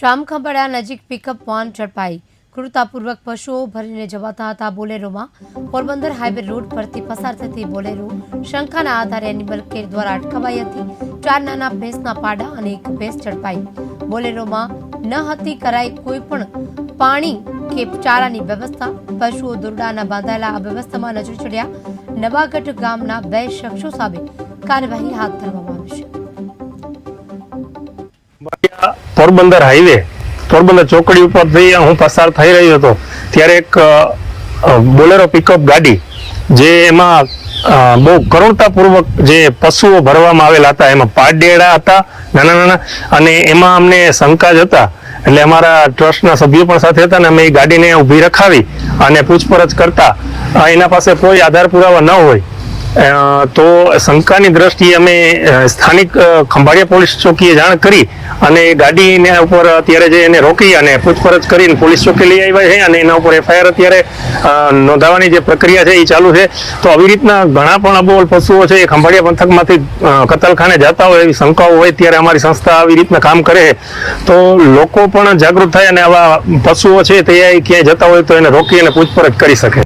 જામખંભાળિયા નજીક pickup van ઝડપાઈ ક્રૂરતાપૂર્વક પશુઓ ભરીને જવાતા હતા બોલેરોમાં પોરબંદર હાઈવે રોડ પરથી પસાર થતી બોલેરો શંકાના આધારે એનિમલ કેર દ્વારા અટકાવાઈ હતી। 4 નાના ભેંસના પાડા અને એક ભેંસ ઝડપાઈ। બોલેરોમાં ન હતી કરાઈ કોઈ પણ પાણી કે ચારાની વ્યવસ્થા। પશુઓ દોરડાના બાંધાયેલા આ વ્યવસ્થામાં નજર ચડ્યા નવાગઢ ગામના 2 શખ્સો સામે કાર્યવાહી હાથ ધરવામાં આવી છે। પોરબંદર હાઈવે પોરબંદર ચોકડી ઉપરથી હું પસાર થઈ રહ્યો હતો ત્યારે એક બોલેરો પિકઅપ ગાડી જે એમાં બહુ કરુણતાપૂર્વક જે પશુઓ ભરવામાં આવેલા હતા એમાં પાડેડા હતા નાના નાના અને એમાં અમને શંકા જ હતા એટલે અમારા ટ્રસ્ટના સભ્યો પણ સાથે હતા ને અમે એ ગાડીને ઊભી રખાવી અને પૂછપરછ કરતા એના પાસે કોઈ આધાર પુરાવા ન હોય તો શંકાની દ્રષ્ટિએ અમે સ્થાનિક ખંભાળિયા પોલીસ ચોકીએ જાણ કરી અને ગાડીને ઉપર અત્યારે જે એને રોકી અને પૂછપરછ કરીને પોલીસ ચોકી લઈ આવ્યા છે અને એના ઉપર એફઆઈઆર અત્યારે નોંધાવવાની જે પ્રક્રિયા છે એ ચાલુ છે। તો આવી રીતના ઘણા પણ અબોલ પશુઓ છે એ ખંભાળિયા પંથકમાંથી કતલખાને જતા હોય એવી શંકાઓ હોય ત્યારે અમારી સંસ્થા આવી રીતના કામ કરે તો લોકો પણ જાગૃત થાય અને આવા પશુઓ છે તે ક્યાંય જતા હોય તો એને રોકી અને પૂછપરછ કરી શકે।